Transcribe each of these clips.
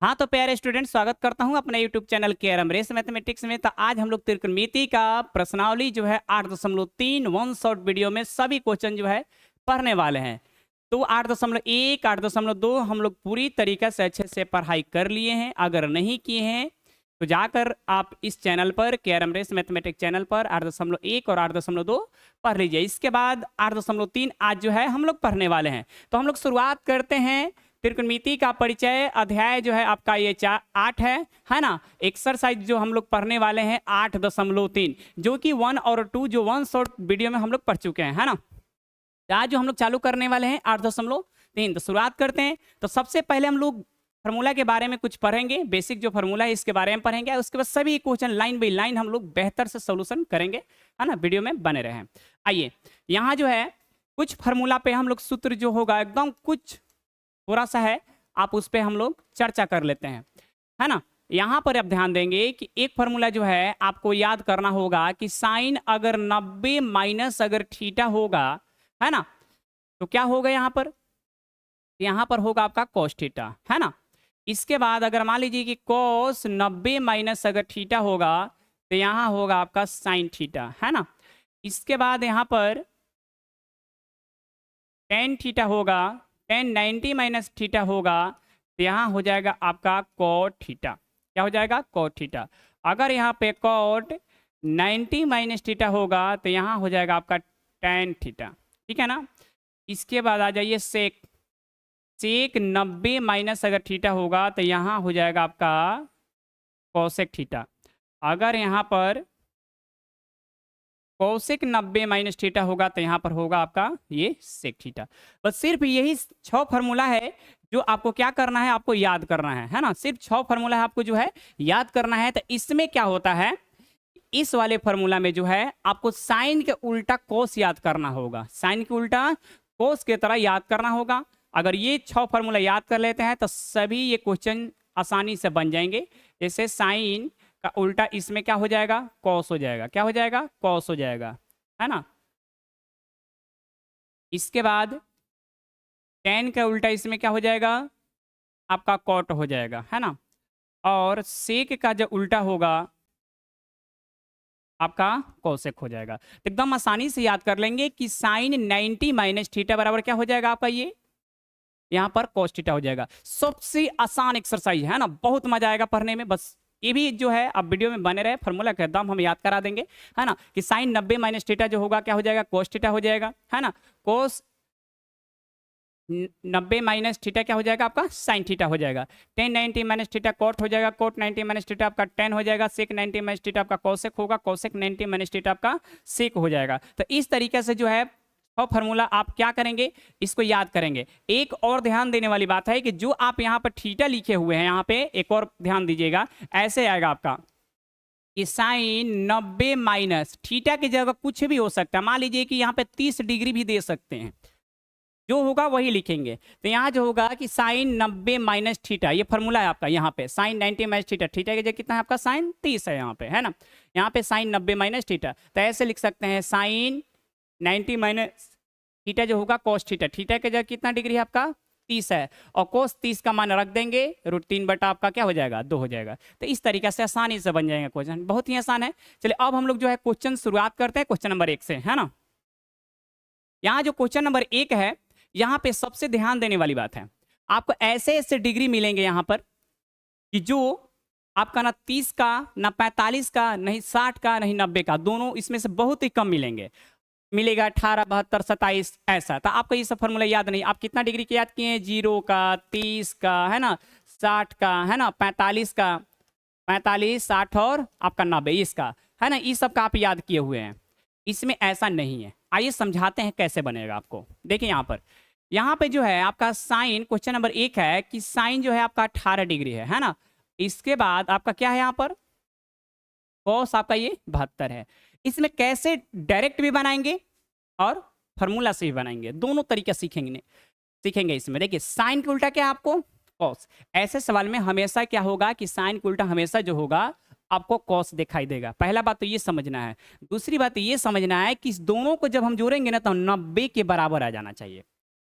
हाँ तो प्यारे स्टूडेंट, स्वागत करता हूँ अपने YouTube channel KRM race mathematics में। तो आज हम लोग त्रिकोणमिति का प्रश्नावली जो है 8.3 वन शॉर्ट वीडियो में सभी क्वेश्चन जो है पढ़ने वाले हैं। तो 8.1 8.2 हम लोग पूरी तरीके से अच्छे से पढ़ाई कर लिए हैं। अगर नहीं किए हैं तो जाकर आप इस चैनल पर केआरएम रेस मैथमेटिक्स चैनल पर 8.1 और 8.2 पढ़ लीजिए। इसके बाद 8.3 आज जो है हम लोग पढ़ने वाले हैं। तो हम लोग शुरुआत करते हैं। त्रिकोणमिति का परिचय अध्याय जो है आपका ये 8 है ना। एक्सरसाइज जो हम लोग पढ़ने वाले हैं 8.3, जो कि 1 और 2 जो वन शॉर्ट वीडियो में हम लोग पढ़ चुके हैं, है ना। तो आज जो हम लोग चालू करने वाले हैं 8.3, तो शुरुआत करते हैं। तो सबसे पहले हम लोग फार्मूला के बारे में कुछ पढ़ेंगे, बेसिक जो फार्मूला है इसके बारे में पढ़ेंगे। उसके बाद सभी क्वेश्चन लाइन बाई लाइन हम लोग बेहतर से सोल्यूशन करेंगे, है ना। वीडियो में बने रहें। आइए, यहाँ जो है कुछ फार्मूला पे हम लोग सूत्र जो होगा एकदम कुछ थोड़ा सा है, आप उस पर हम लोग चर्चा कर लेते हैं, है ना। यहाँ पर आप ध्यान देंगे कि एक फार्मूला जो है आपको याद करना होगा कि साइन अगर 90 माइनस अगर थीटा होगा, है ना, तो क्या होगा यहाँ पर होगा आपका कॉस थीटा, है ना। इसके बाद अगर मान लीजिए कि कॉस 90 माइनस अगर थीटा होगा तो यहाँ होगा आपका साइन थीटा, है ना। इसके बाद यहाँ पर टेन थीटा होगा, टेन 90 माइनस थीटा होगा तो यहाँ हो जाएगा आपका कॉट थीटा। क्या हो जाएगा? Cot theta. अगर यहाँ पे कॉट 90 माइनस थीटा होगा तो यहाँ हो जाएगा आपका टेन थीटा, ठीक है ना। इसके बाद आ जाइए सेक, सेक 90 माइनस अगर थीटा होगा तो यहाँ हो जाएगा आपका कोसेक थीटा। अगर यहाँ पर कोसेक 90 माइनस थीटा होगा तो यहाँ पर होगा आपका ये सेक थीटा। बस सिर्फ यही 6 फार्मूला है जो आपको क्या करना है, आपको याद करना है ना। सिर्फ 6 फार्मूला है आपको जो है याद करना है। तो इसमें क्या होता है, इस वाले फार्मूला में जो है आपको साइन के उल्टा कोस याद करना होगा, साइन के उल्टा कोस के तरह याद करना होगा। अगर ये 6 फार्मूला याद कर लेते हैं तो सभी ये क्वेश्चन आसानी से बन जाएंगे। जैसे साइन का उल्टा इसमें क्या हो जाएगा? कॉस हो जाएगा। क्या हो जाएगा? कॉस हो जाएगा, है ना। इसके बाद टेन का उल्टा इसमें क्या हो जाएगा? आपका कॉट हो जाएगा, है ना। और सेक का जो उल्टा होगा आपका कोसेक हो जाएगा। तो एकदम आसानी से याद कर लेंगे कि साइन 90 माइनस थीटा बराबर क्या हो जाएगा आपका ये यहाँ पर cos थीटा हो जाएगा। सबसे आसान एक्सरसाइज है ना, बहुत मजा आएगा पढ़ने में। बस ये भी जो है आप वीडियो में बने रहे, फार्मूला का एकदम हम याद करा देंगे, है ना। कि साइन 90 माइनस थीटा जो होगा क्या हो जाएगा? cos थीटा हो जाएगा, है ना। cos 90 माइनस थीटा क्या हो जाएगा? आपका साइन थीटा हो जाएगा। टेन 90 माइनस थीटा कॉट हो जाएगा, कॉट 90 माइनस थीटा आपका टेन हो जाएगा। सेक 90 माइनस थीटा आपका कोसेक होगा, कोसेक 90 माइनस थीटा आपका सेक हो जाएगा। तो इस तरीके से जो है फार्मूला आप क्या करेंगे, इसको याद करेंगे। एक और ध्यान देने वाली बात है कि जो आप यहाँ पर थीटा लिखे हुए हैं, यहाँ पे एक और ध्यान दीजिएगा, ऐसे आएगा आपका कि साइन 90 माइनस थीटा की जगह कुछ भी हो सकता है। मान लीजिए कि यहाँ पे 30 डिग्री भी दे सकते हैं, जो होगा वही लिखेंगे। तो यहाँ जो होगा कि साइन 90 माइनस थीटा, ये फार्मूला है आपका। यहाँ पे साइन 90 माइनस थीटा, थीटा की जगह कितना है आपका? साइन 30 है यहाँ पे, है ना। यहाँ पे साइन 90 माइनस थीटा, तो ऐसे लिख सकते हैं साइन 90 माइनस थीटा जो होगा कॉस थीटा, थीटा की जगह कितना डिग्री है आपका? 30 है। और कोस 30 का मान रख देंगे, √3 बटा आपका क्या हो जाएगा? 2 हो जाएगा। तो इस तरीके से आसानी से बन जाएगा क्वेश्चन, बहुत ही आसान है। चलिए अब हम लोग जो है क्वेश्चन शुरुआत करते हैं क्वेश्चन नंबर 1 से, है ना। यहाँ जो क्वेश्चन नंबर 1 है, यहाँ पे सबसे ध्यान देने वाली बात है, आपको ऐसे ऐसे डिग्री मिलेंगे यहाँ पर कि जो आपका ना 30 का, ना 45 का, नहीं 60 का, नहीं 90 का, दोनों इसमें से बहुत ही कम मिलेंगे। मिलेगा 18, 72, 27 ऐसा। तो आपको ये सब फॉर्मूला याद नहीं। आप कितना डिग्री के याद किए हैं? 0 का, 30 का, है ना, 60 का, है ना, 45 का, 45, 60 और आपका 90 इसका, है ना। इस सब का आप याद किए हुए हैं। इसमें ऐसा नहीं है। आइए समझाते हैं कैसे बनेगा आपको। देखिए यहाँ पे जो है आपका साइन, क्वेश्चन नंबर 1 है कि साइन जो है आपका 18 डिग्री है ना। इसके बाद आपका क्या है यहाँ पर? कॉस आपका ये 72 है। इसमें कैसे डायरेक्ट भी बनाएंगे और फार्मूला से भी बनाएंगे, दोनों तरीके सीखेंगे इसमें। देखिए साइन के उल्टा क्या है आपको? कॉस। ऐसे सवाल में हमेशा क्या होगा कि साइन के उल्टा हमेशा जो होगा आपको कॉस दिखाई देगा। पहला बात तो ये समझना है। दूसरी बात ये समझना है कि इस दोनों को जब हम जोड़ेंगे ना तो 90 के बराबर आ जाना चाहिए,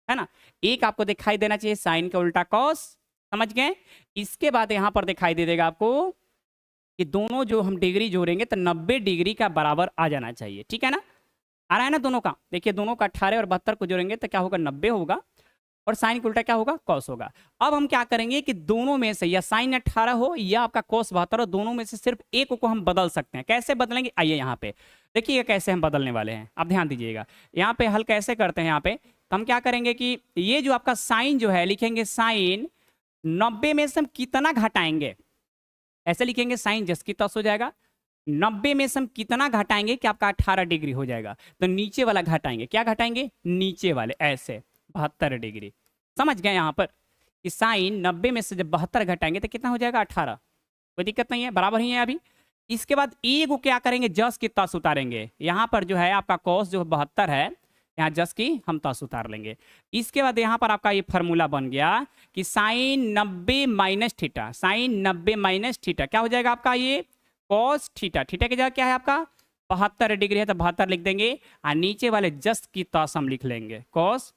है ना। एक आपको दिखाई देना चाहिए साइन का उल्टा कॉस, समझ गए। इसके बाद यहाँ पर दिखाई दे देगा आपको कि दोनों जो हम डिग्री जोड़ेंगे तो 90 डिग्री का बराबर आ जाना चाहिए, ठीक है ना। आ रहा है ना दोनों का, देखिए दोनों का 18 और 72 को जोड़ेंगे तो क्या होगा 90 होगा, और साइन उल्टा क्या होगा कॉस होगा। अब हम क्या करेंगे कि दोनों में से या साइन 18 हो या आपका कॉस 72 हो, दोनों में से सिर्फ एक को हम बदल सकते हैं। कैसे बदलेंगे, आइए यहाँ पे देखिए कैसे हम बदलने वाले हैं, आप ध्यान दीजिएगा। यहाँ पे हल कैसे करते हैं, यहाँ पे तो हम क्या करेंगे कि ये जो आपका साइन जो है लिखेंगे साइन 90 में से हम कितना घटाएंगे, ऐसे लिखेंगे साइन जस की तस हो जाएगा। 90 में से हम कितना घटाएंगे कि आपका 18 डिग्री हो जाएगा, तो नीचे वाला घटाएंगे, क्या घटाएंगे नीचे वाले, ऐसे 72 डिग्री। समझ गए यहाँ पर कि साइन 90 में से जब 72 घटाएंगे तो कितना हो जाएगा 18, कोई दिक्कत नहीं है, बराबर ही है अभी। इसके बाद ए को क्या करेंगे जस की तस उतारेंगे, यहाँ पर जो है आपका कॉस जो 72 है, यहाँ जस की हम तस उतार लेंगे। इसके बाद यहाँ पर आपका ये फार्मूला बन गया कि sine 90 minus theta, sine 90 minus theta क्या हो जाएगा आपका ये कॉस थीटा, थीटा की जगह क्या है आपका 72 डिग्री है तो 72 लिख देंगे, और नीचे वाले जस की तस हम लिख लेंगे कॉस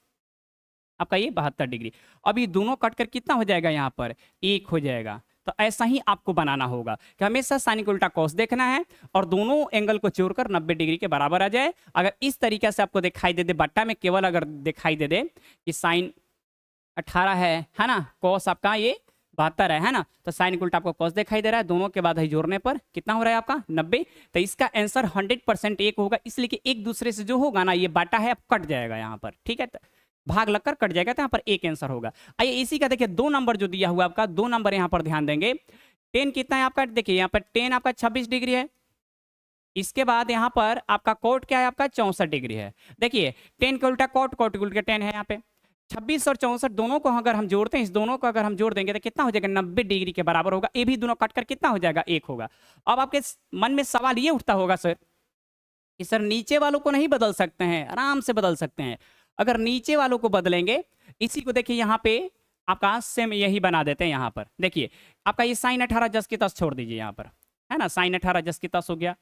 आपका ये 72 डिग्री। अब ये दोनों कट कर कितना हो जाएगा यहाँ पर 1 हो जाएगा। तो ऐसा ही आपको बनाना होगा कि हमेशा साइन को उल्टा कॉस देखना है और दोनों एंगल को जोड़कर 90 डिग्री के बराबर आ जाए। अगर इस तरीके से आपको दिखाई दे दे बट्टा में, केवल अगर दिखाई दे दे कि साइन 18 है ना, कॉस आपका ये 72 है ना, तो साइन को उल्टा आपको कॉस दिखाई दे रहा है, दोनों के बाद जोड़ने पर कितना हो रहा है आपका 90। तो इसका आंसर 100% 1 होगा, इसलिए कि एक दूसरे से जो होगा ना ये बाटा है कट जाएगा यहाँ पर, ठीक है, भाग लगकर कट जाएगा, तो यहाँ पर एक आंसर होगा। आइए इसी का देखिए 2 नंबर जो दिया हुआ आपका, 2 नंबर यहाँ पर ध्यान देंगे। 10 कितना है आपका, देखिए यहाँ पर 10 आपका 26 डिग्री है। इसके बाद यहाँ पर आपका कोट क्या है आपका 64 डिग्री है। देखिए 10 के उल्टा कोट, कोट के उल्टा 10 है। यहाँ पे 26 और 64 दोनों को अगर हम जोड़ते हैं, इस दोनों को अगर हम जोड़ देंगे तो कितना हो जाएगा 90 डिग्री के बराबर होगा। ये भी दोनों कटकर कितना हो जाएगा 1 होगा। अब आपके मन में सवाल ये उठता होगा सर कि सर नीचे वालों को नहीं बदल सकते हैं, आराम से बदल सकते हैं। अगर नीचे वालों को बदलेंगे, इसी को देखिए यहाँ पे आपका सेम यही बना देते हैं। यहाँ पर देखिए आपका ये साइन 18 जस की तस छोड़ दीजिए यहाँ पर, है ना, साइन 18 जस की तस हो गया।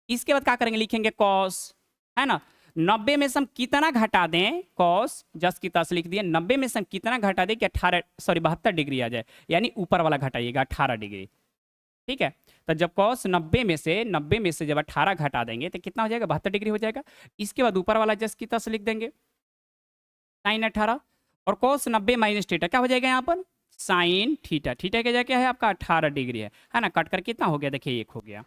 इसके बाद क्या करेंगे लिखेंगे कॉस, है ना, 90 में से हम कितना घटा दें, कॉस जस की तस लिख दिए, 90 में से हम कितना घटा दें कि 72 डिग्री आ जाए, यानी ऊपर वाला घटाइएगा 18 डिग्री, ठीक है। तो जब कॉस 90 में से जब 18 घटा देंगे तो कितना हो जाएगा 72 डिग्री हो जाएगा। इसके बाद ऊपर वाला जस की तस लिख देंगे साइन 18, और कॉस 90 माइनस थीटा क्या हो जाएगा यहाँ पर साइन थीटा, थीटा की जगह क्या है आपका 18 डिग्री है ना, कट कर कितना हो गया देखिए 1 हो गया।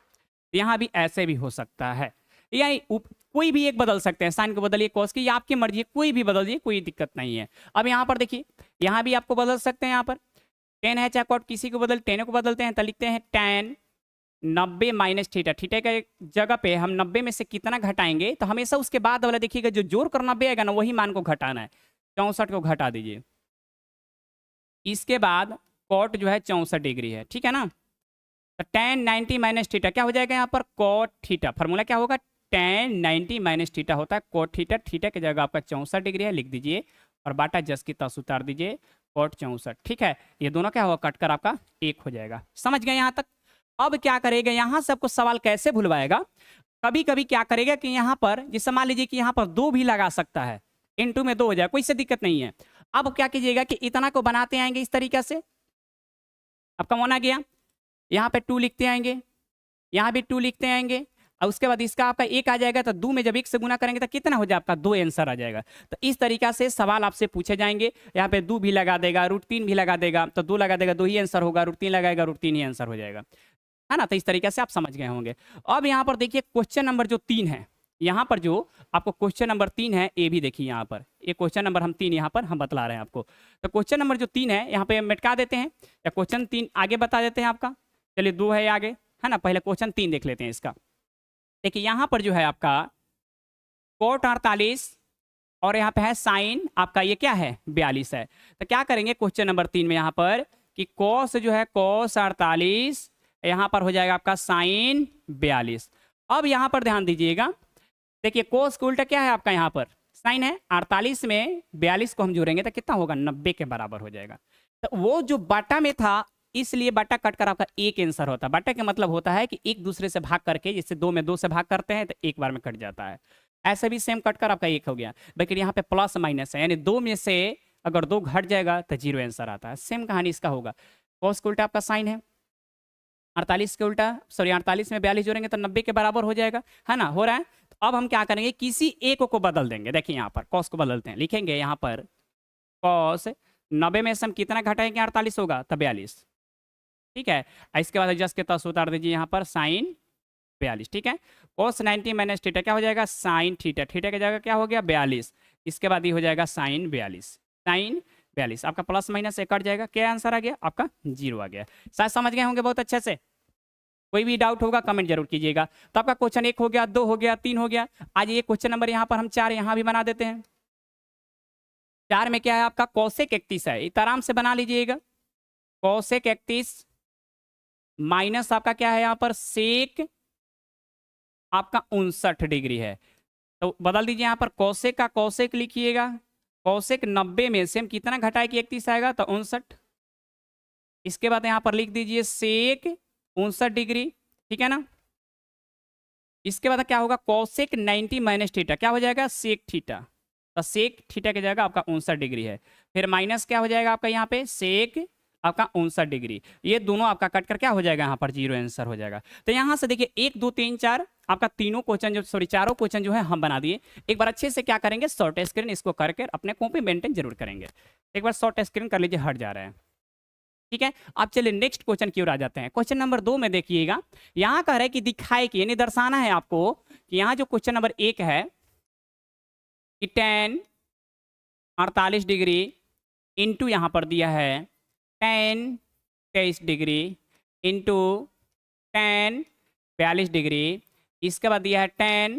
यहाँ भी ऐसे भी हो सकता है, यानी कोई भी एक बदल सकते हैं, साइन को बदलिए कॉस की, या आपकी मर्जी है कोई भी बदलिए, कोई दिक्कत नहीं है। अब यहाँ पर देखिए यहाँ भी आपको बदल सकते हैं, यहाँ पर 10 है चाहे कॉट किसी को बदल 10 को बदलते हैं तो लिखते हैं tan 90 माइनस थीटा, थीटा के जगह पे हम 90 में से कितना घटाएंगे, तो हमेशा उसके बाद वाला देखिएगा जो जोड़ कर 90 आएगा ना वही मान को घटाना है। 64 को घटा दीजिए, इसके बाद कॉट जो है 64 डिग्री है, ठीक है ना। तो tan 90 माइनस थीटा क्या हो जाएगा यहाँ पर कॉट थीटा, फॉर्मूला क्या होगा tan 90 माइनस थीटा होता है कॉट थीटा, थीटा की जगह आपका 64 डिग्री है लिख दीजिए, और बाटा जस की तस उतार दीजिए कॉट 64, ठीक है। ये दोनों क्या होगा कट कर आपका 1 हो जाएगा। समझ गए यहाँ तक। अब क्या करेगा यहाँ से आपको सवाल कैसे भुलवाएगा, कभी कभी क्या करेगा कि यहाँ पर जैसे मान लीजिए कि यहाँ पर 2 भी लगा सकता है, इनटू में 2 हो जाए, कोई से दिक्कत नहीं है। अब क्या कीजिएगा कि इतना को बनाते आएंगे इस तरीके से, आपका मन आ गया, यहाँ पे 2 लिखते आएंगे, यहाँ भी 2 लिखते आएंगे, और उसके बाद इसका आपका 1 आ जाएगा, तो 2 में जब 1 से गुना करेंगे तो कितना हो जाए आपका 2 आंसर आ जाएगा। तो इस तरीका से सवाल आपसे पूछे जाएंगे। यहाँ पे 2 भी लगा देगा, √3 भी लगा देगा, तो 2 लगा देगा 2 ही आंसर होगा, √3 लगाएगा √3 ही आंसर हो जाएगा, है ना। तो इस तरीके से आप समझ गए होंगे। अब यहाँ पर देखिए क्वेश्चन नंबर जो 3 है, यहाँ पर जो आपको क्वेश्चन नंबर 3 है, ये भी देखिए यहाँ पर, ये क्वेश्चन नंबर हम 3 यहाँ पर हम बतला रहे हैं आपको। तो क्वेश्चन नंबर जो 3 है यहाँ पे मिटका देते हैं, या क्वेश्चन 3 आगे बता देते हैं आपका। चलिए 2 है आगे, है ना, पहले क्वेश्चन 3 देख लेते हैं इसका। देखिए यहाँ पर जो है आपका कोट 48 और यहाँ पे है साइन आपका ये क्या है 42 है। तो क्या करेंगे क्वेश्चन नंबर 3 में यहाँ पर कि कॉस जो है कॉस 48 यहाँ पर हो जाएगा आपका साइन 42। अब यहाँ पर ध्यान दीजिएगा, देखिए कोस का उल्टा क्या है आपका यहाँ पर साइन है, 48 में 42 को हम जोड़ेंगे तो कितना होगा 90 के बराबर हो जाएगा। तो वो जो बाटा में था इसलिए बाटा कट कर आपका 1 आंसर होता है। बाटा का मतलब होता है कि एक दूसरे से भाग करके, जैसे 2 में 2 से भाग करते हैं तो एक बार में कट जाता है, ऐसे भी सेम कट कर आपका 1 हो गया। लेकिन यहाँ पे प्लस माइनस है, यानी 2 में से अगर 2 घट जाएगा तो 0 आंसर आता है। सेम कहानी इसका होगा, कॉस के उल्टा आपका साइन है, 48 के उल्टा, सॉरी 48 में 42 जोड़ेंगे तो 90 के बराबर हो जाएगा, है ना, हो रहा है। तो अब हम क्या करेंगे, किसी एक को बदल देंगे। देखिए यहाँ पर कॉस को बदलते हैं, लिखेंगे यहाँ पर कॉस 90 में से हम कितना घटाएंगे, 48 होगा तो 42, ठीक है। इसके बाद जस्ट के तस उतार दीजिए यहाँ पर साइन 42, ठीक है। कोस 90 माइनस थीटा क्या हो जाएगा, साइन थीटा, थीटा की जगह क्या हो गया 42, इसके बाद ये हो जाएगा साइन 42, साइन 42 आपका प्लस माइनस से कट जाएगा, क्या आंसर आ गया आपका 0 आ गया। शायद समझ गए होंगे बहुत अच्छे से। कोई भी डाउट होगा कमेंट जरूर कीजिएगा। तो आपका क्वेश्चन 1 हो गया, 2 हो गया, 3 हो गया। आज ये क्वेश्चन नंबर यहाँ पर हम 4 यहाँ भी बना देते हैं। 4 में क्या है आपका कोसेक 31 है, इतना आराम से बना लीजिएगा। कोसेक 31 माइनस आपका क्या है यहाँ पर सेक आपका 59 डिग्री है, तो बदल दीजिए यहाँ पर कोसेक का कोसेक लिखिएगा। कोसेक 90 में से हम कितना घटाए कि 31 आएगा तो 59। इसके बाद यहाँ पर लिख दीजिए सेक 59 डिग्री, ठीक है ना। इसके बाद क्या होगा, कोसेक 90 माइनस थीटा क्या हो जाएगा सेक थीटा, तो सेक थीटा की जगह आपका 59 डिग्री है। फिर माइनस क्या हो जाएगा आपका यहाँ पे सेक आपका 59 डिग्री, ये दोनों आपका कट कर क्या हो जाएगा यहाँ पर 0 आंसर हो जाएगा। तो यहाँ से देखिए 1 2 3 4 आपका तीनों क्वेश्चन जो सॉरी चारों क्वेश्चन जो है हम बना दिए। एक बार अच्छे से क्या करेंगे, शॉर्ट स्क्रीन इसको करके अपने कॉपी मेंटेन जरूर करेंगे। एक बार शॉर्ट स्क्रीन कर लीजिए, हट जा रहा है, ठीक है। आप चलिए नेक्स्ट क्वेश्चन की ओर आ जाते हैं। क्वेश्चन नंबर 2 में देखिएगा, यहाँ कह रहा है कि दिखाए कि यानी दर्शाना है आपको कि यहाँ जो क्वेश्चन नंबर 1 है कि tan 48 डिग्री इंटू यहाँ पर दिया है tan 23 degree into tan 42 degree, इसके बाद दिया है tan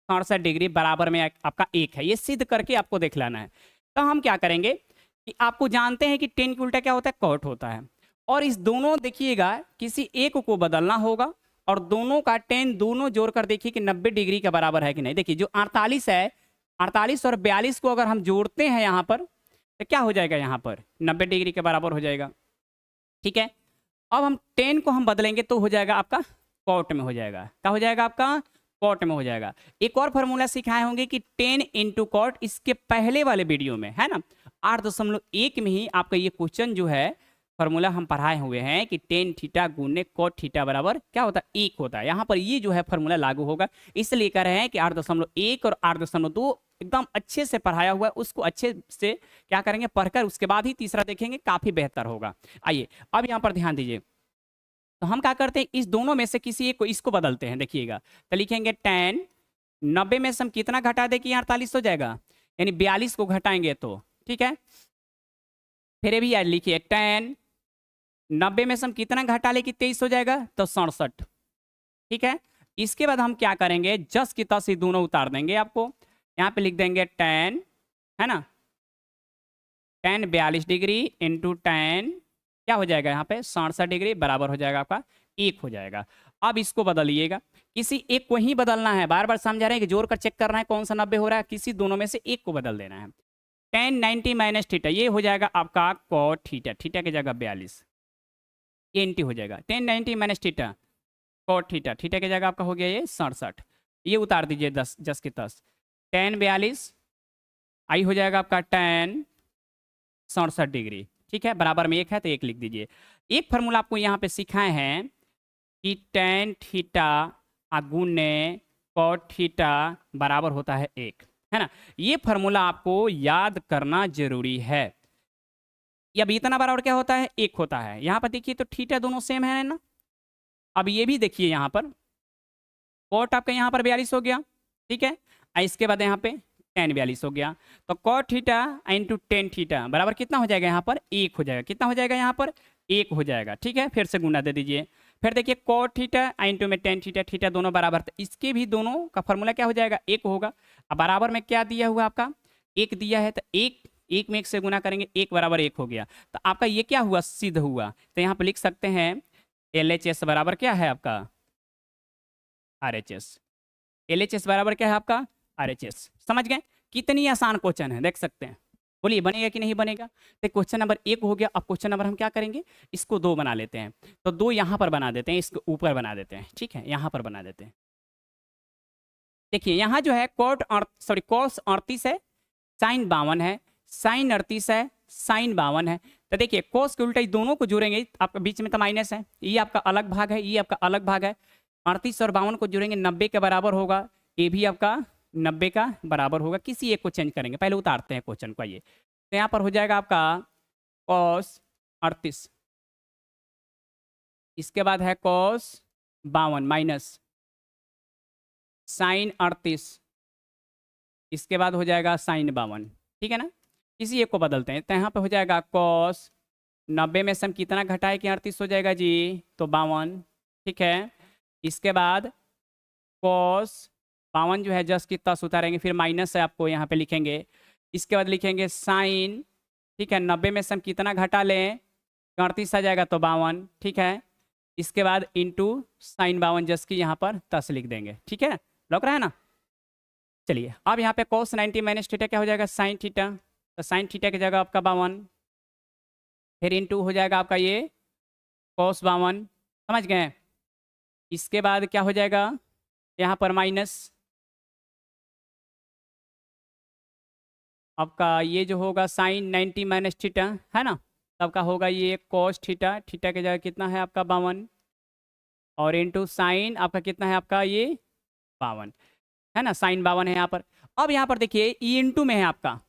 67 डिग्री बराबर में आपका 1 है। ये सिद्ध करके आपको देख लेना है। तो हम क्या करेंगे कि आपको जानते हैं कि tan के उल्टा क्या होता है, कॉट होता है। और इस दोनों देखिएगा किसी एक को बदलना होगा और दोनों का tan दोनों जोड़कर देखिए कि 90 डिग्री के बराबर है कि नहीं। देखिए जो 48 है, 48 और 42 को अगर हम जोड़ते हैं यहाँ पर तो क्या हो जाएगा, यहाँ पर 90 डिग्री के बराबर हो जाएगा, ठीक है। अब हम tan को हम बदलेंगे तो हो जाएगा आपका कॉट में हो जाएगा, क्या हो जाएगा आपका कॉट में हो जाएगा। एक और फॉर्मूला सिखाए होंगे कि tan इंटू कॉट, इसके पहले वाले वीडियो में है ना 8.1 में ही आपका ये क्वेश्चन जो है फॉर्मूला हम पढ़ाए हुए हैं कि tan थीटा गुने कॉट थीटा बराबर क्या होता है 1 होता है। यहाँ पर ये जो है फॉर्मूला लागू होगा, इसलिए कह रहे हैं कि 8.1 और 8.2 एकदम अच्छे से पढ़ाया हुआ है, उसको अच्छे से क्या करेंगे पढ़कर उसके बाद ही तीसरा देखेंगे, काफी बेहतर होगा। आइए अब यहाँ पर ध्यान दीजिए, तो हम क्या करते हैं इस दोनों में से किसी एक को इसको बदलते हैं। देखिएगा तो लिखेंगे tan 90 में से हम कितना घटा दे कि 48 हो जाएगा, यानी 42 को घटाएंगे तो, ठीक है। फिर भी यार लिखिए tan 90 में से हम कितना घटा ले कि 23 हो जाएगा तो 67, ठीक है। इसके बाद हम क्या करेंगे, जस की तस दोनों उतार देंगे। आपको यहाँ पे लिख देंगे tan, है ना, tan 42 डिग्री इंटू tan क्या हो जाएगा यहाँ पे 67 डिग्री बराबर हो जाएगा आपका 1 हो जाएगा। अब इसको बदलिएगा, किसी एक को ही बदलना है, बार बार समझा रहे हैं कि जोड़ कर चेक करना है कौन सा 90 हो रहा है, किसी दोनों में से एक को बदल देना है। tan 90 माइनस थीटा ये हो जाएगा आपका कॉट थीटा, थीटा की जगह 42, ये इंटी हो जाएगा। tan 90 minus theta cot theta, theta की जगह आपका हो गया ये 67, ये उतार दीजिए 10 10 के 10, tan 42 आई हो जाएगा आपका tan 67 डिग्री, ठीक है, बराबर में 1 है तो 1 लिख दीजिए। एक फार्मूला आपको यहाँ पे सिखाए हैं कि tan थीटा गुने कॉट थीटा बराबर होता है 1, है ना। ये फार्मूला आपको याद करना जरूरी है। अब इतना बराबर क्या होता है 1 होता है। यहाँ पर देखिए तो थीटा दोनों सेम है ना। अब ये भी देखिए यहाँ पर कॉट आपका यहाँ पर 42 हो गया, ठीक है। इसके बाद यहाँ पे tan 42 हो गया, तो cot theta into tan theta बराबर कितना हो जाएगा यहाँ पर 1 हो जाएगा। कितना हो जाएगा यहाँ पर 1 हो जाएगा, ठीक है। फिर से गुना दे दीजिए, फिर देखिए कॉट थीटा इंटू में tan थीटा, थीटा दोनों बराबर, तो इसके भी दोनों का फॉर्मूला क्या हो जाएगा 1 होगा। अब बराबर में क्या दिया हुआ आपका 1 दिया है, तो 1 में 1 से गुना करेंगे 1 बराबर 1 हो गया, तो आपका ये क्या हुआ सिद्ध हुआ। तो यहाँ पर लिख सकते हैं LHS बराबर क्या है आपका RHS, LHS बराबर क्या है आपका RHS। समझ गए कितनी आसान क्वेश्चन है, देख सकते हैं। बोलिए बनेगा कि नहीं बनेगा। तो क्वेश्चन नंबर 1 हो गया। अब क्वेश्चन नंबर हम क्या करेंगे, इसको 2 बना लेते हैं, तो 2 यहाँ पर बना देते हैं, इसको ऊपर बना देते हैं, ठीक है, यहाँ पर बना देते हैं। देखिए यहाँ जो है कॉस 38 है, साइन 52 है, साइन 38 है, साइन 52 है। तो देखिए कोस के उल्टा दोनों को जोड़ेंगे, आपका बीच में तो माइनस है, ये आपका अलग भाग है, ये आपका अलग भाग है। 38 और 52 को जोड़ेंगे 90 के बराबर होगा, ये भी आपका 90 का बराबर होगा। किसी एक को चेंज करेंगे, पहले उतारते हैं क्वेश्चन को। ये तो यहाँ पर हो जाएगा आपका कॉस 38, इसके बाद है कॉस 52 माइनस साइन 38, इसके बाद हो जाएगा साइन 52। ठीक है ना, किसी एक को बदलते हैं। तो यहाँ पे हो जाएगा कॉस 90 में से हम कितना घटाए कि 38 हो जाएगा जी, तो 52। ठीक है, इसके बाद कॉस 52 जो है जस्ट कितना उतारेंगे, फिर माइनस है आपको यहाँ पे लिखेंगे। इसके बाद लिखेंगे साइन, ठीक है, 90 में से हम कितना घटा लें, 38 आ जाएगा तो 52। ठीक है, इसके बाद इंटू साइन 52 जस्ट की यहाँ पर 10 लिख देंगे। ठीक है, लग रहा है ना। चलिए अब यहाँ पे cos 90 माइनस थीटा क्या हो जाएगा, साइन थीटा। तो साइन थीटा की जगह आपका 52, फिर इंटू हो जाएगा आपका ये cos 52, समझ गए। इसके बाद क्या हो जाएगा यहाँ पर माइनस आपका ये जो होगा साइन 90 माइनस थीटा है ना, तब का होगा ये cos थीटा, थीटा की जगह कितना है आपका 52, और इंटू साइन आपका कितना है आपका ये 52 है ना, साइन 52 है यहाँ पर। अब यहाँ पर देखिए ई इंटू में है आपका,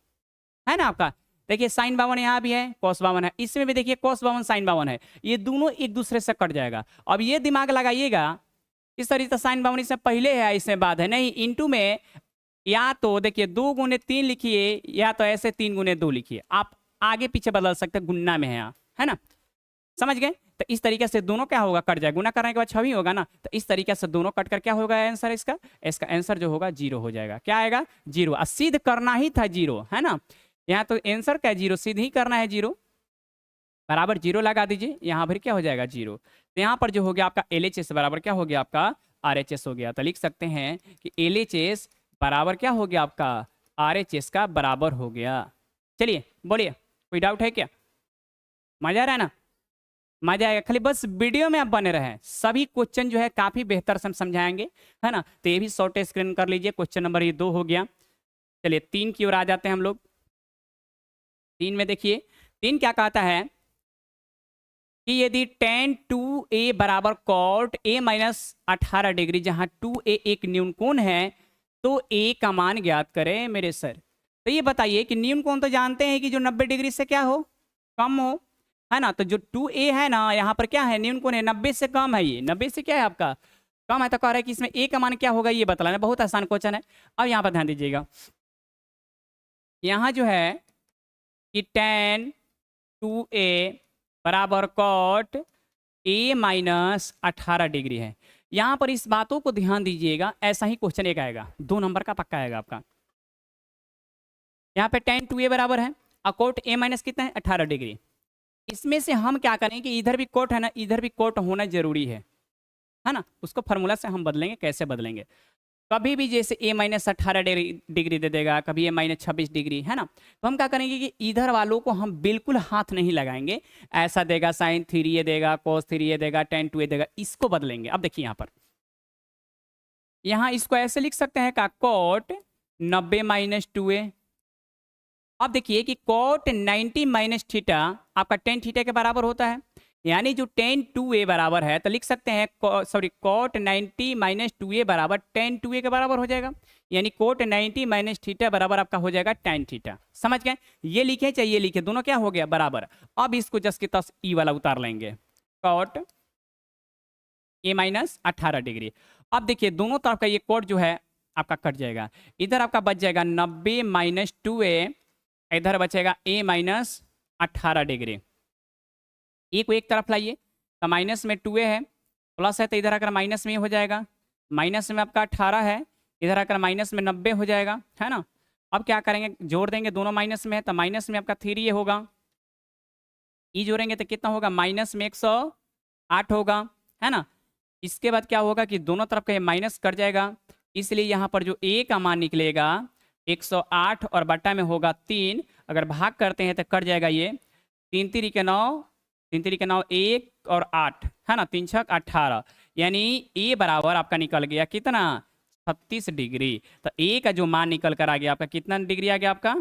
है ना आपका, देखिए साइन 52 यहाँ भी है, cos 52 है, इसमें भी देखिए cos 52 साइन 52 है, ये दोनों एक दूसरे से कट जाएगा। अब ये दिमाग लगाइएगा, इस तरीके से साइन 52 इसमें पहले है इसमें बाद है, नहीं इंटू में या तो देखिए 2 गुने 3 लिखिए, या तो ऐसे 3 गुने 2 लिखिए, आप आगे पीछे बदल सकते हैं, गुन्ना में है यहाँ, है ना, समझ गए। तो इस तरीके से दोनों क्या होगा, कट जाएगा, गुना करने के बाद 6 ही होगा ना, तो इस तरीके से दोनों कट कर क्या होगा आंसर इसका, इसका आंसर जो होगा 0 हो जाएगा। क्या आएगा, 0। सिद्ध करना ही था 0, है ना, यहाँ तो आंसर क्या 0, सिद्ध ही करना है 0, बराबर 0 लगा दीजिए, यहाँ पर क्या हो जाएगा 0। तो यहाँ पर जो हो गया आपका LHS बराबर क्या हो गया आपका RHS हो गया। तो लिख सकते हैं कि LHS बराबर क्या हो गया आपका RHS का बराबर हो गया। चलिए बोलिए, कोई डाउट है क्या, मजा आ रहा है ना, मजा आएगा, खाली बस वीडियो में आप बने रहे, सभी क्वेश्चन जो है काफी बेहतर से हम समझाएंगे, है ना। तो ये भी शॉर्ट स्क्रीन कर लीजिए, क्वेश्चन नंबर ये 2 हो गया। चलिए 3 की ओर आ जाते हैं हम लोग। 3 में देखिए 3 क्या कहता है कि यदि tan 2a बराबर cot a माइनस 18 डिग्री, जहां 2a एक न्यून कोण है, तो a का मान ज्ञात करें मेरे सर। तो ये बताइए कि न्यून कोण तो जानते हैं कि जो 90 डिग्री से क्या हो, कम हो, है ना। तो जो 2a है ना, यहाँ पर क्या है, न्यून कोण है 90 से कम है, ये 90 से क्या है आपका कम है, तो कह रहा है कि इसमें a का मान क्या होगा ये बतलाना। बहुत आसान क्वेश्चन है। अब यहाँ पर ध्यान दीजिएगा, यहाँ जो है कि tan 2a बराबर cot a माइनस 18 डिग्री है। यहाँ पर इस बातों को ध्यान दीजिएगा, ऐसा ही क्वेश्चन एक आएगा, 2 नंबर का पक्का आएगा आपका। यहाँ पे tan 2a बराबर है और cot a माइनस कितना है 18 डिग्री। इसमें से हम क्या करें कि इधर भी कोट है ना, इधर भी कोट होना जरूरी है ना। उसको फार्मूला से हम बदलेंगे, कैसे बदलेंगे, कभी भी जैसे a माइनस 18 डिग्री दे देगा, कभी a माइनस 26 डिग्री, है ना। तो हम क्या करेंगे कि इधर वालों को हम बिल्कुल हाथ नहीं लगाएंगे, ऐसा देगा साइन 3a देगा, cos 3a देगा, tan 2a देगा, इसको बदलेंगे। अब देखिए यहाँ पर, यहाँ इसको ऐसे लिख सकते हैं का cot 90 माइनस 2a। अब देखिए कि cot 90 माइनस थीटा आपका tan थीटा के बराबर होता है, यानी जो tan 2a बराबर है, तो लिख सकते हैं सॉरी cot 90 माइनस 2a बराबर tan 2a के बराबर हो जाएगा, यानी cot 90 माइनस थीटा बराबर आपका हो जाएगा tan थीटा। समझ गए, ये लिखे चाहे ये लिखे, दोनों क्या हो गया बराबर। अब इसको जस्ट की तस ई वाला उतार लेंगे, cot a माइनस 18 डिग्री। अब देखिए दोनों तरफ का ये cot जो है आपका कट जाएगा, इधर आपका बच जाएगा 90 माइनस 2a, इधर बचेगा a माइनस 18 डिग्री। ए को एक तरफ लाइए, तो माइनस में 2a है, प्लस है तो इधर आकर माइनस में हो जाएगा, माइनस में आपका 18 है, इधर आकर माइनस में 90 हो जाएगा, है ना। अब क्या करेंगे, जोड़ देंगे, दोनों माइनस में है, तो माइनस में आपका 3a होगा, ई जोड़ेंगे तो कितना होगा, माइनस में 108 होगा, है ना। इसके बाद क्या होगा कि दोनों तरफ का ये माइनस कट जाएगा, इसलिए यहाँ पर जो a का मान निकलेगा 108 और बट्टा में होगा 3, अगर भाग करते हैं तो कट जाएगा ये 3 3 के 9, 3 3 के 9 1 और 8, है ना, 3 6 18, यानी a बराबर आपका निकल गया कितना 36 डिग्री। तो a का जो मान निकल कर आ गया आपका कितना डिग्री आ गया आपका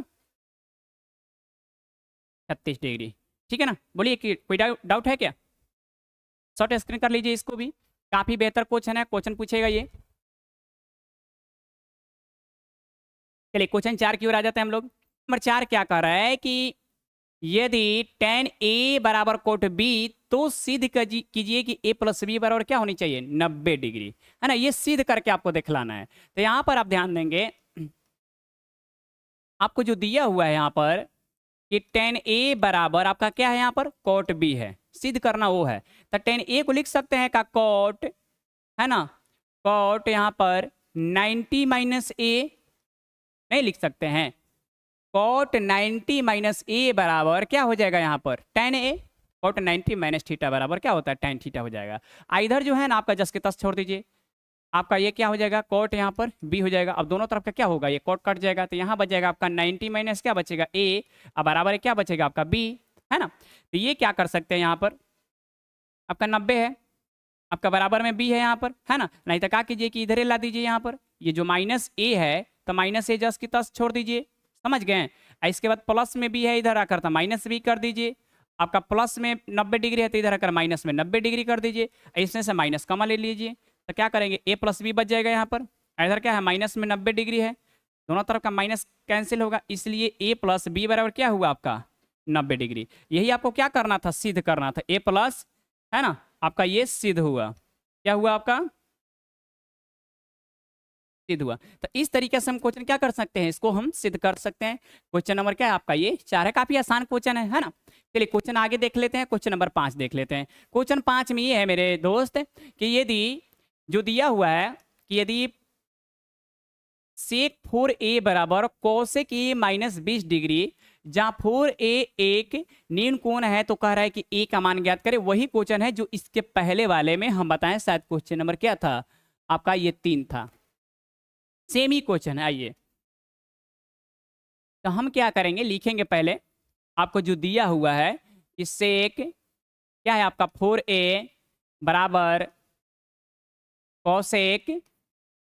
36 डिग्री। ठीक है ना, बोलिए कि कोई डाउट है क्या? शॉर्ट स्क्रीन कर लीजिए इसको भी, काफी बेहतर क्वेश्चन है, क्वेश्चन पूछेगा ये। चलिए क्वेश्चन 4 की ओर आ जाते हैं हम लोग। नंबर 4 क्या कह रहा है कि यदि tan A बराबर कोट B तो सिद्ध कीजिए कि A प्लस बी बराबर क्या होनी चाहिए, 90 डिग्री, है ना। ये सिद्ध करके आपको दिखलाना है। तो यहां पर आप ध्यान देंगे, आपको जो दिया हुआ है यहाँ पर कि tan A बराबर आपका क्या है, यहाँ पर कोट B है, सिद्ध करना वो है। तो tan A को लिख सकते हैं का कोट, है ना, कोट यहाँ पर 90 माइनस A नहीं लिख सकते हैं, कोट 90 माइनस ए बराबर क्या हो जाएगा यहाँ पर tan A। Cot 90 minus theta बराबर क्या होता है, tan थीटा हो जाएगा। इधर जो है ना आपका जस के तस छोड़ दीजिए, आपका ये क्या हो जाएगा, कोट यहाँ पर b हो जाएगा। अब दोनों तरफ का क्या होगा, ये कोट कट जाएगा, तो यहाँ बच जाएगा आपका 90 माइनस क्या बचेगा a, अब बराबर क्या बचेगा आपका b, है ना। तो ये क्या कर सकते हैं, यहाँ पर आपका 90 है, आपका बराबर में b है यहाँ पर, है ना। नहीं तो क्या कीजिए कि इधर ला दीजिए, यहाँ पर ये जो माइनस a है तो माइनस ए जस की तस छोड़ दीजिए, समझ गए। इसके बाद प्लस में भी है, इधर आकर तो माइनस भी कर दीजिए। आपका प्लस में 90 डिग्री है तो इधर आकर माइनस में 90 डिग्री कर दीजिए, इसमें से माइनस कमा ले लीजिए। तो क्या करेंगे, ए प्लस बी बच जाएगा यहाँ पर, इधर क्या है माइनस में 90 डिग्री है, दोनों तरफ का माइनस कैंसिल होगा, इसलिए ए प्लस बी बराबर क्या हुआ आपका 90 डिग्री। यही आपको क्या करना था, सिद्ध करना था। ए प्लस, है ना, आपका ये सिद्ध हुआ, क्या हुआ आपका सिद्ध हुआ। तो इस तरीके से हम क्वेश्चन क्या कर सकते हैं, इसको हम सिद्ध कर सकते हैं। क्वेश्चन नंबर क्या है आपका, ये 4 है, काफी आसान क्वेश्चन है ना। चलिए क्वेश्चन आगे देख लेते हैं, क्वेश्चन नंबर 5 देख लेते हैं। क्वेश्चन 5 में ये है मेरे दोस्त कि यदि जो दिया हुआ है कि यदि सेक 4a बराबर कोसेक a माइनस 20 डिग्री, जहां 4a एक न्यून कोण है, तो कह रहा है कि a का मान ज्ञात करें। वही क्वेश्चन है जो इसके पहले वाले में हम बताएं, शायद क्वेश्चन नंबर क्या था आपका, ये 3 था, सेम ही क्वेश्चन है। आइए तो हम क्या करेंगे, लिखेंगे पहले आपको जो दिया हुआ है, इससे एक क्या है आपका 4a बराबर कोसेक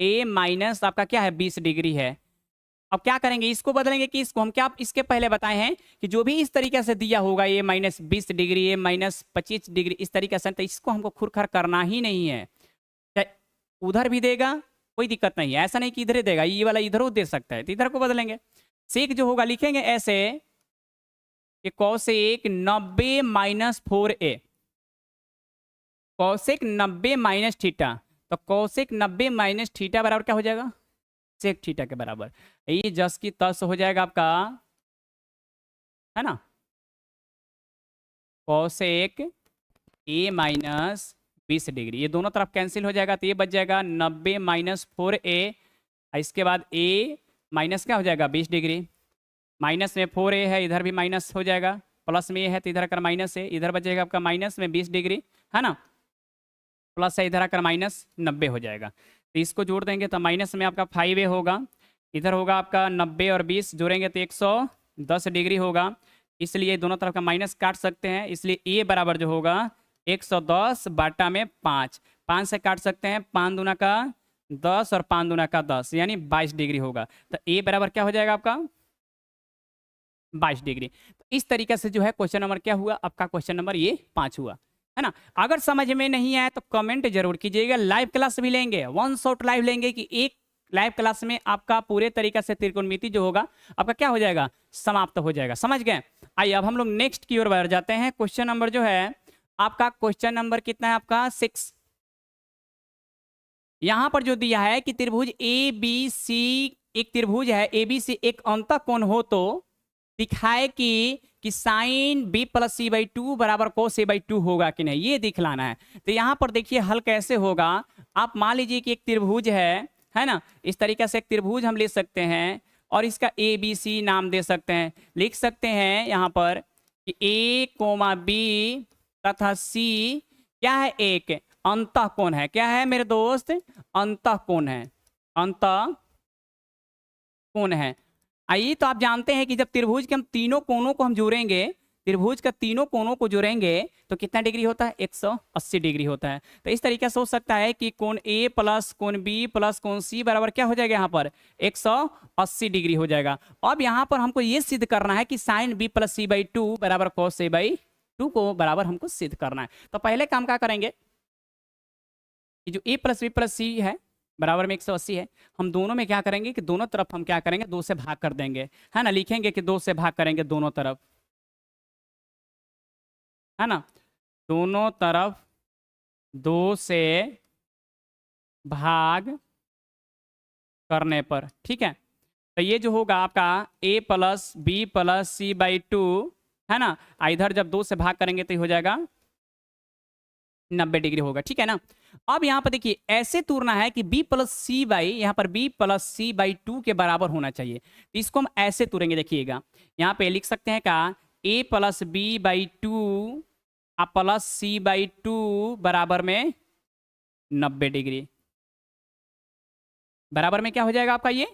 a माइनस आपका क्या है 20 डिग्री है। अब क्या करेंगे, इसको बदलेंगे कि इसको हम क्या इसके पहले बताए हैं कि जो भी इस तरीके से दिया होगा a minus 20 degree, a minus 25 degree, इस तरीके से, तो इसको हमको खुरखर करना ही नहीं है। उधर भी देगा कोई दिक्कत नहीं है, ऐसा नहीं कि इधर देगा, ये वाला इधर दे सकता है, तो इधर को बदलेंगे। सेक जो होगा लिखेंगे ऐसे कि cosec 90 minus 4a, cosec 90 minus theta, तो कोसेक 90 माइनस थीटा बराबर क्या हो जाएगा, सेक थीटा के बराबर। ये जस की तस हो जाएगा आपका, है ना, कोसेक a माइनस 20 डिग्री, ये दोनों तरफ कैंसिल हो जाएगा, तो ये बच जाएगा 90 माइनस 4a, इसके बाद a माइनस क्या हो जाएगा 20 डिग्री, माइनस में 4a है, इधर भी माइनस हो जाएगा, प्लस में ये है तो इधर आकर माइनस है, इधर बचेगा आपका माइनस में 20 डिग्री, है ना, प्लस है, इधर आकर माइनस 90 हो जाएगा। तो इसको जोड़ देंगे तो माइनस में आपका 5a होगा, इधर होगा आपका 90 और 20 जोड़ेंगे तो 110 डिग्री होगा, इसलिए दोनों तरफ का माइनस काट सकते हैं, इसलिए a बराबर जो होगा 110 बाटा में 5, 5 से काट सकते हैं, 5 दूना का 10 और 5 दूना का 10, यानी 22 डिग्री होगा। तो a बराबर क्या हो जाएगा आपका 22 डिग्री। तो इस तरीके से जो है क्वेश्चन नंबर क्या हुआ आपका, क्वेश्चन नंबर ये 5 हुआ, है ना। अगर समझ में नहीं आए तो कमेंट जरूर कीजिएगा, लाइव क्लास भी लेंगे, वन शॉट लाइव लेंगे कि एक लाइव क्लास में आपका पूरे तरीके से त्रिकोणमिति जो होगा आपका क्या हो जाएगा, समाप्त हो जाएगा, समझ गए। आइए अब हम लोग नेक्स्ट की ओर बढ़ जाते हैं। क्वेश्चन नंबर जो है आपका, क्वेश्चन नंबर कितना है आपका 6। यहां पर जो दिया है कि त्रिभुज ए बी सी, एक त्रिभुज है ए बी सी, एक अंतःकोण हो तो दिखाए कि sine B plus C by 2 बराबर कोस ए बाई 2 होगा कि नहीं, ये दिखलाना है। तो यहां पर देखिए हल कैसे होगा। आप मान लीजिए कि एक त्रिभुज है ना, इस तरीके से एक त्रिभुज हम ले सकते हैं और इसका ए बी सी नाम दे सकते हैं, लिख सकते हैं यहाँ पर कि ए कोमा बी तथा सी क्या है, एक अंतःकोण है। क्या है मेरे दोस्त, अंतःकोण है, अंतःकोण है। आइए तो आप जानते हैं कि जब त्रिभुज के हम तीनों कोणों को हम जोड़ेंगे त्रिभुज का तीनों कोनों को जोड़ेंगे तो कितना डिग्री होता है, 180 डिग्री होता है। तो इस तरीके से हो सकता है कि कोण ए प्लस कोण बी प्लस कोण सी बराबर क्या हो जाएगा, यहाँ पर 180 डिग्री हो जाएगा। अब यहाँ पर हमको ये सिद्ध करना है कि sine B plus C by two बराबर कॉस ए बाई टू को बराबर हमको सिद्ध करना है। तो पहले काम क्या करेंगे कि जो ए प्लस बी प्लस सी है बराबर में 180 है, हम दोनों में क्या करेंगे कि दोनों तरफ हम क्या करेंगे, 2 से भाग कर देंगे, है ना। लिखेंगे कि 2 से भाग करेंगे दोनों तरफ, है ना, दोनों तरफ 2 से भाग करने पर, ठीक है। तो ये जो होगा आपका a plus B plus C by two, है ना, इधर जब 2 से भाग करेंगे तो ये हो जाएगा 90 डिग्री होगा, ठीक है ना। अब यहाँ पर देखिए ऐसे तोड़ना है कि b प्लस सी बाई, यहाँ पर b plus C by two के बराबर होना चाहिए। तो इसको हम ऐसे तोड़ेंगे, देखिएगा यहाँ पे लिख सकते हैं का a plus B by two plus C by two बराबर में 90 डिग्री, बराबर में क्या हो जाएगा आपका ये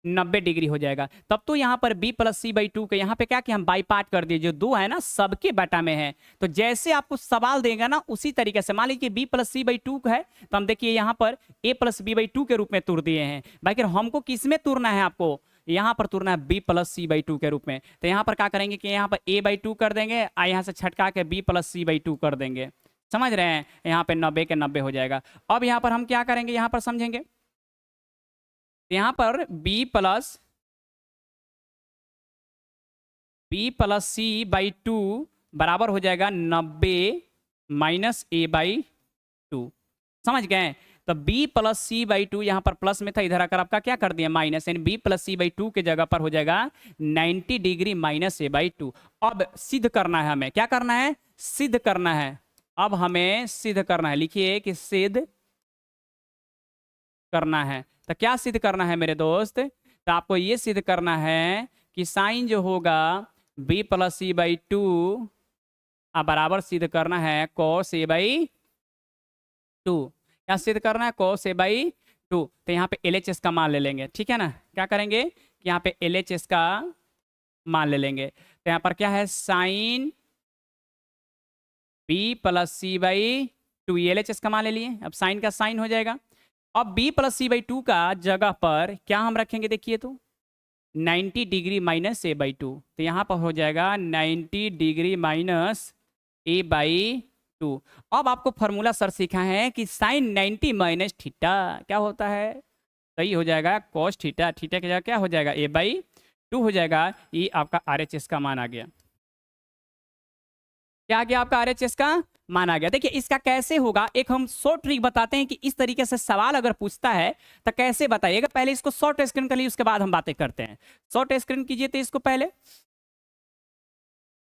90 डिग्री हो जाएगा। तब तो यहाँ पर b plus C by two के यहाँ पे क्या कि हम बाई पार्ट कर दिए, जो 2 है ना सबके बटा में है। तो जैसे आपको सवाल देगा ना उसी तरीके से, मान लीजिए b plus C by two है तो हम देखिए यहाँ पर a plus B by two के रूप में तोड़ दिए हैं। भाई हमको किस में तोड़ना है, आपको यहाँ पर तोड़ना है b plus C by two के रूप में। तो यहाँ पर क्या करेंगे कि यहाँ पर a बाई टू कर देंगे और यहाँ से छटका के b plus C by two कर देंगे, समझ रहे हैं। यहाँ पे 90 के 90 हो जाएगा। अब यहाँ पर हम क्या करेंगे, यहाँ पर समझेंगे, यहाँ पर b plus C by two बराबर हो जाएगा 90 माइनस ए बाई टू, समझ गए। तो b plus C by two यहाँ पर प्लस में था, इधर आकर आपका क्या कर दिया माइनस, यानी b plus C by two के जगह पर हो जाएगा 90 degree minus A by two. अब सिद्ध करना है, हमें क्या करना है, सिद्ध करना है। अब हमें सिद्ध करना है, लिखिए कि सिद्ध करना है। तो क्या सिद्ध करना है मेरे दोस्त, तो आपको ये सिद्ध करना है कि साइन जो होगा b plus C by two बराबर सिद्ध करना है cos a बाई टू। क्या सिद्ध करना है, cos a बाई टू। तो यहाँ पे LHS का मान ले लेंगे, ठीक है ना। क्या करेंगे कि यहाँ पे LHS का मान ले लेंगे। तो यहाँ पर क्या है, sine b plus C by two, LHS का मान ले लिए। अब साइन का साइन हो जाएगा। अब b plus C by two का जगह पर क्या हम रखेंगे, देखिए तो 90 degree minus A by two. तो यहाँ पर हो जाएगा 90 degree minus A by two. अब आपको फॉर्मूला सर सीखा है कि साइन 90 माइनस थीटा क्या होता है, सही हो जाएगा कॉस थीटा। थीटा की जगह क्या हो जाएगा, ए बाई टू हो जाएगा। ये आपका RHS का मान आ गया। क्या आ गया आपका RHS का मान आ गया। देखिए इसका कैसे होगा, एक हम शॉर्ट ट्रिक बताते हैं कि इस तरीके से सवाल अगर पूछता है तो कैसे बताइएगा। पहले इसको शॉर्ट स्क्रीन कर लीजिए, उसके बाद हम बातें करते हैं। शॉर्ट स्क्रीन कीजिए तो इसको पहले।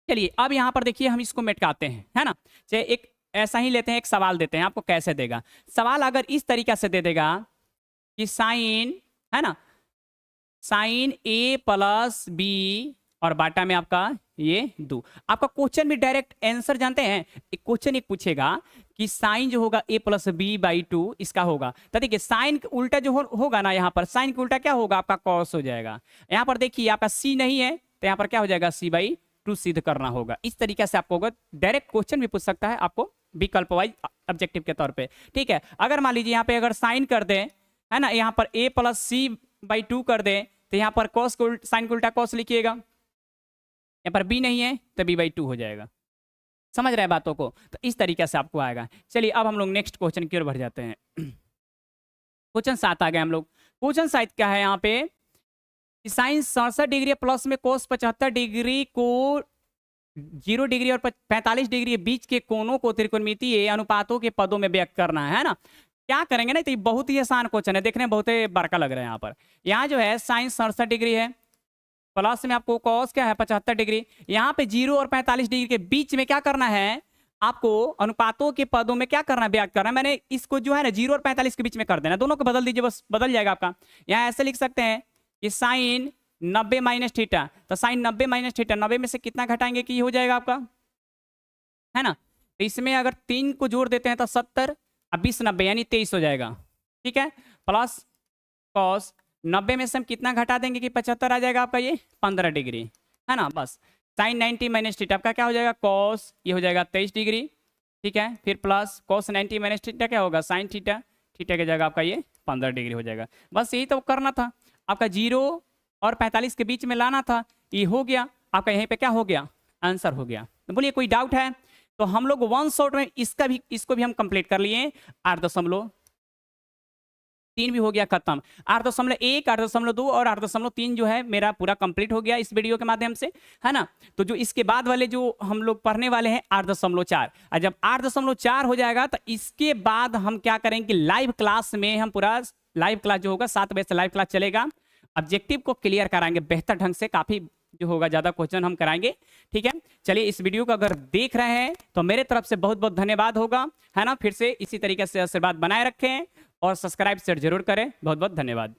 चलिए अब यहाँ पर देखिए हम इसको मिटाते हैं, है ना। चलिए एक ऐसा ही लेते हैं, एक सवाल देते हैं आपको कैसे देगा। सवाल अगर इस तरीके से दे देगा कि साइन, है ना, साइन a प्लस बी और बाटा में आपका ये 2। आपका क्वेश्चन भी डायरेक्ट आंसर जानते हैं, एक क्वेश्चन एक पूछेगा कि साइन जो होगा a plus B by two इसका होगा। तो देखिए साइन उल्टा जो होगा ना, यहाँ पर साइन का उल्टा क्या होगा, आपका कॉस हो जाएगा। यहाँ पर देखिए आपका c नहीं है तो यहाँ पर क्या हो जाएगा, c बाई टू सिद्ध करना होगा। इस तरीके से आपको डायरेक्ट क्वेश्चन भी पूछ सकता है आपको विकल्प वाइज ऑब्जेक्टिव के तौर पे, ठीक है। अगर मान लीजिए यहाँ पे अगर साइन कर दे, है ना, यहाँ पर a plus C by two कर दे तो यहाँ पर कॉस को साइन को उल्टा कॉस लिखिएगा। यहाँ पर b नहीं है तो b बाई टू हो जाएगा। समझ रहे हैं बातों को, तो इस तरीके से आपको आएगा। चलिए अब हम लोग नेक्स्ट क्वेश्चन की ओर बढ़ जाते हैं। क्वेश्चन 7 आ गए हम लोग। क्वेश्चन 7 क्या है यहाँ पे, साइन 67 डिग्री प्लस में कोस 75 डिग्री को 0 डिग्री और 45 डिग्री के बीच के कोणों को त्रिकोणमितीय अनुपातों के पदों में व्यक्त करना है ना। क्या करेंगे ना, तो ये बहुत ही आसान क्वेश्चन है, देखने में बहुत ही बड़का लग रहा है। यहाँ पर यहाँ जो है साइन 67 डिग्री है, प्लस में आपको कॉस क्या है 75 डिग्री। यहाँ पे 0 और 45 डिग्री के बीच में क्या करना है, आपको अनुपातों के पदों में क्या करना है, व्यक्त करना है। मैंने इसको जो है ना 0 और 45 के बीच में कर देना, दोनों को बदल दीजिए, बस बदल जाएगा आपका। यहाँ ऐसे लिख सकते हैं कि साइन 90 माइनस थीटा। तो साइन 90 माइनस थीटा, 90 में से कितना घटाएंगे कि हो जाएगा आपका, है ना। तो इसमें अगर 3 को जोड़ देते हैं तो 70 और 20 90 यानी 23 हो जाएगा, ठीक है। प्लस कॉस 90 में से हम कितना घटा देंगे कि 75 आ जाएगा आपका ये 15 डिग्री, है ना। बस साइन 90 माइनस थीटा आपका क्या हो जाएगा कॉस, ये हो जाएगा 23 डिग्री, ठीक है। फिर प्लस कॉस 90 माइनस थीटा क्या होगा साइन थीटा, थीटा की जगह आपका ये 15 डिग्री हो जाएगा। बस यही तो करना था आपका, 0 और 45 के बीच में लाना था, ये हो गया आपका, यहीं पे क्या हो गया आंसर हो गया। तो बोलिए कोई डाउट है? तो हम लोग वन शॉट में इसको भी हम कंप्लीट कर लिए। 8.3 भी हो गया खत्म। 8.1, 8.2 और 8.3 जो है मेरा पूरा कंप्लीट हो गया इस वीडियो के माध्यम से, है ना। तो जो इसके बाद वाले जो हम लोग पढ़ने वाले हैं 8.4, और जब 8.4 हो जाएगा तो इसके बाद हम क्या करेंगे कि लाइव क्लास में हम पूरा लाइव क्लास जो होगा 7 बजे से लाइव क्लास चलेगा, ऑब्जेक्टिव को क्लियर कराएंगे बेहतर ढंग से, काफी जो होगा ज्यादा क्वेश्चन हम कराएंगे, ठीक है। चलिए इस वीडियो को अगर देख रहे हैं तो मेरे तरफ से बहुत बहुत धन्यवाद होगा, है ना। फिर से इसी तरीके से आशीर्वाद बनाए रखें और सब्सक्राइब शेयर जरूर करें। बहुत बहुत धन्यवाद।